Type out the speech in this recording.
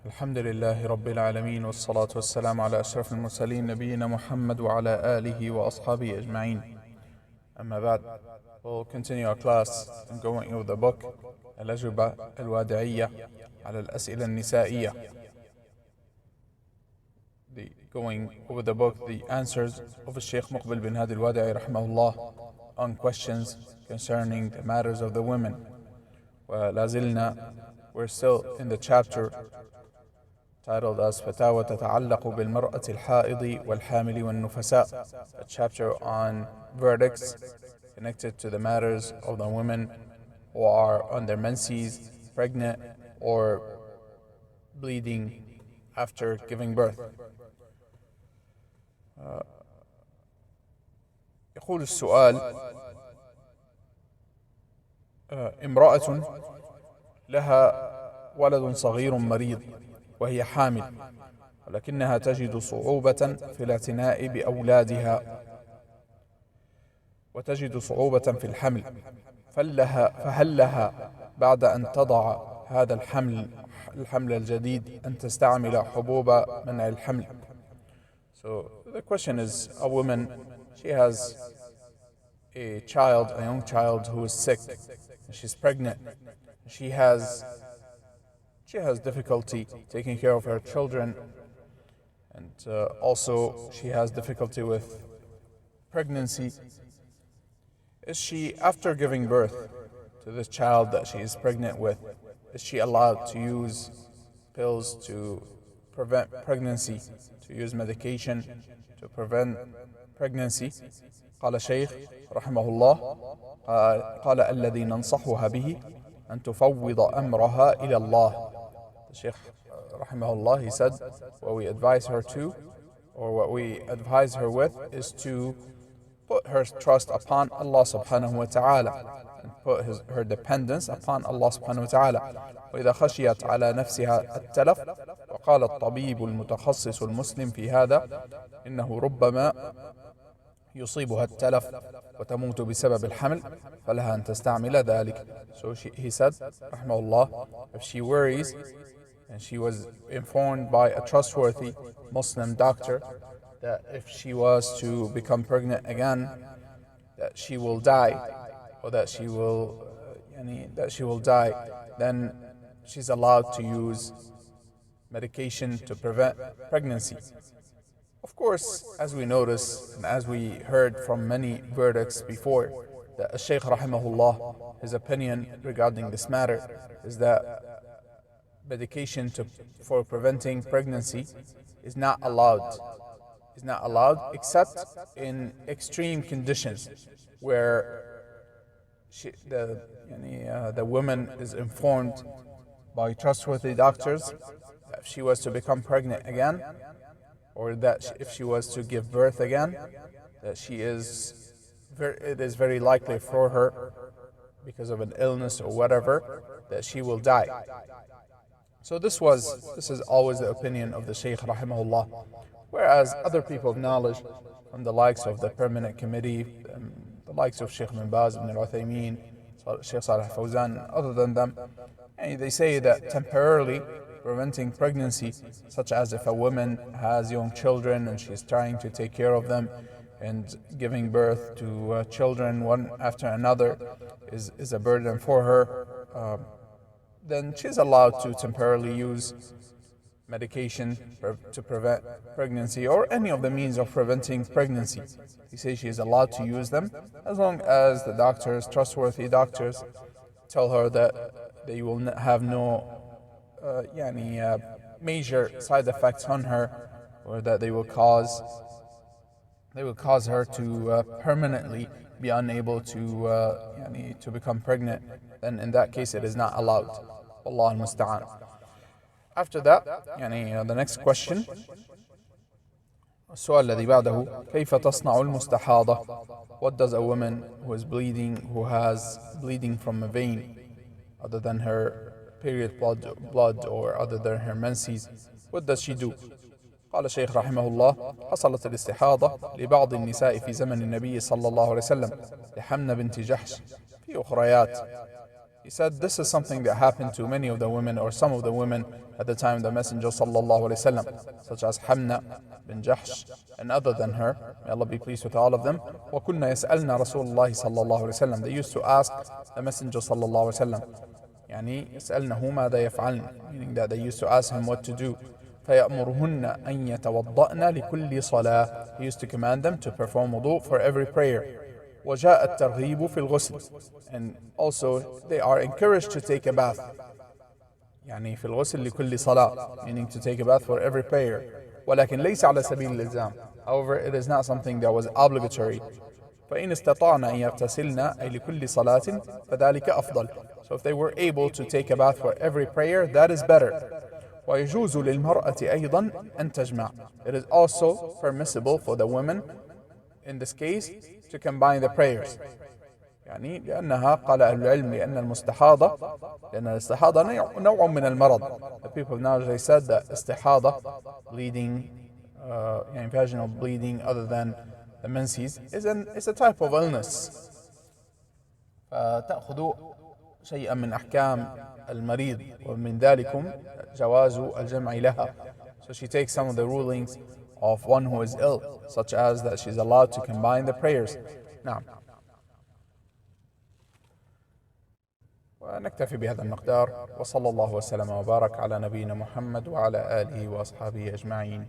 الحمد لله رب العالمين والصلاة والسلام على أشرف المرسلين نبينا محمد وعلى آله وأصحابه أجمعين. أما بعد, we'll continue our class and going over the book الأجوبة الوادعية على الأسئلة النسائية. Going over the book, the answers of Sheikh Muqbil bin Hadi al-Wadi'i rahimahullah on questions concerning the matters of the women. We're still in the chapter titled as فتاوى تتعلق بالمرأة الحائض والحامل والنفساء, a chapter on verdicts connected to the matters of the women who are on their menses, pregnant, or bleeding after giving birth. يقول السؤال: امرأة لها ولد صغير مريض وهي حامل، ولكنها تجد صعوبة في الاعتناء بأولادها وتجد صعوبة في الحمل، فهل لها بعد أن تضع هذا الحمل الجديد أن تستعمل حبوب منع الحمل؟ So the question is, a woman, she has a young child who is sick, she's pregnant, she has difficulty taking care of her children, and also she has difficulty with pregnancy. Is she, after giving birth to this child that she is pregnant with, is she allowed to use pills to prevent pregnancy, to use medication to prevent pregnancy? قال الشيخ رحمه الله قال الذي ننصحها به أن تفوض أمرها إلى الله. The Shaykh rahimahullah, he said, what we advise her to, or what we advise her with, is to put her trust upon Allah subhanahu wa ta'ala, and put her dependence upon Allah subhanahu wa ta'ala. وإذا خشيت على نفسها التلف، وقال الطبيب المتخصص المسلم في هذا إنه ربما يصيبها التلف وتموت بسبب الحمل فلها أن تستعمل ذلك. So he said rahimahullah, if she worries and she was informed by a trustworthy Muslim doctor that if she was to become pregnant again, that she will die, or that she will die, then she's allowed to use medication to prevent pregnancy. Of course, as we notice and as we heard from many verdicts before, that Shaykh rahimahullah, his opinion regarding this matter is that medication for preventing pregnancy is not allowed. Except in extreme conditions where the woman is informed by trustworthy doctors that if she was to become pregnant again, or that if she was to give birth again, that it is very likely for her, because of an illness or whatever, that she will die. So this is always the opinion of the Shaykh rahimahullah. Whereas other people of knowledge, from the likes of the Permanent Committee, the likes of Sheikh bin Baz, Ibn al-Uthaymin, Sheikh Salih Fawzan, other than them, and they say that temporarily preventing pregnancy, such as if a woman has young children and she's trying to take care of them and giving birth to children one after another is a burden for her, then she's allowed to temporarily use medication to prevent pregnancy, or any of the means of preventing pregnancy. He says she is allowed to use them as long as the doctors, trustworthy doctors, tell her that they will have no major side effects on her, or that they will cause her to permanently be unable to become pregnant. Then in that case it is not allowed. Allah al-Musta'an. After that, the next question, السؤال الذي بعده: كيف تصنع المستحاضة? What does a woman who is bleeding, who has bleeding from a vein other than her period blood or other than her menses, what does she do? قال الشيخ رحمه الله: حصلت الاستحاضة لبعض النساء في زمن النبي صلى الله عليه وسلم لحمنة بنت جحش في أخريات. He said this is something that happened to many of the women or some of the women at the time of the Messenger sallallahu alaihi wasallam, such as Hamna bin Jahsh and other than her. May Allah be pleased with all of them. وَكُنَّ يَسْأَلْنَا رَسُولَ اللَّهِ صلى الله عليه وسلم. They used to ask the Messenger sallallahu alaihi wasallam. يعني يسألنه ماذا يفعلن, meaning that they used to ask him what to do. فَيَأْمُرُهُنَّ أَن يَتَوَضَّأْنَ لِكُلِّ صَلَاةٍ. He used to command them to perform wudu for every prayer. وَجَاءَ التَّرْغِيبُ فِي الْغُسْلِ. And also they are encouraged to take a bath. يعني في الغسل لكل صلاة, meaning to take a bath for every prayer. ولكن ليس على سبيل الإلزام. However, it is not something that was obligatory. فإن استطعنا أن يغتسلن أي لكل صلاة فذلك أفضل. So if they were able to take a bath for every prayer, that is better. ويجوز للمرأة أيضا أن تجمع. It is also permissible for the women in this case to combine the prayers. يعني لأنها قال أهل العلم لأن المستحاضة لأن الاستحاضة نوع من المرض. The people nowadays said that استحاضة, bleeding, يعني vaginal bleeding other than the menses, is a type of illness. فتأخذ شيئا من أحكام المريض ومن ذلكم جواز الجمع لها. So she takes some of the rulings of one who is ill, such as that she's allowed to combine the prayers. نعم. ونكتفي بهذا المقدار، وصلى الله وسلم وبارك على نبينا محمد وعلى آله وأصحابه أجمعين.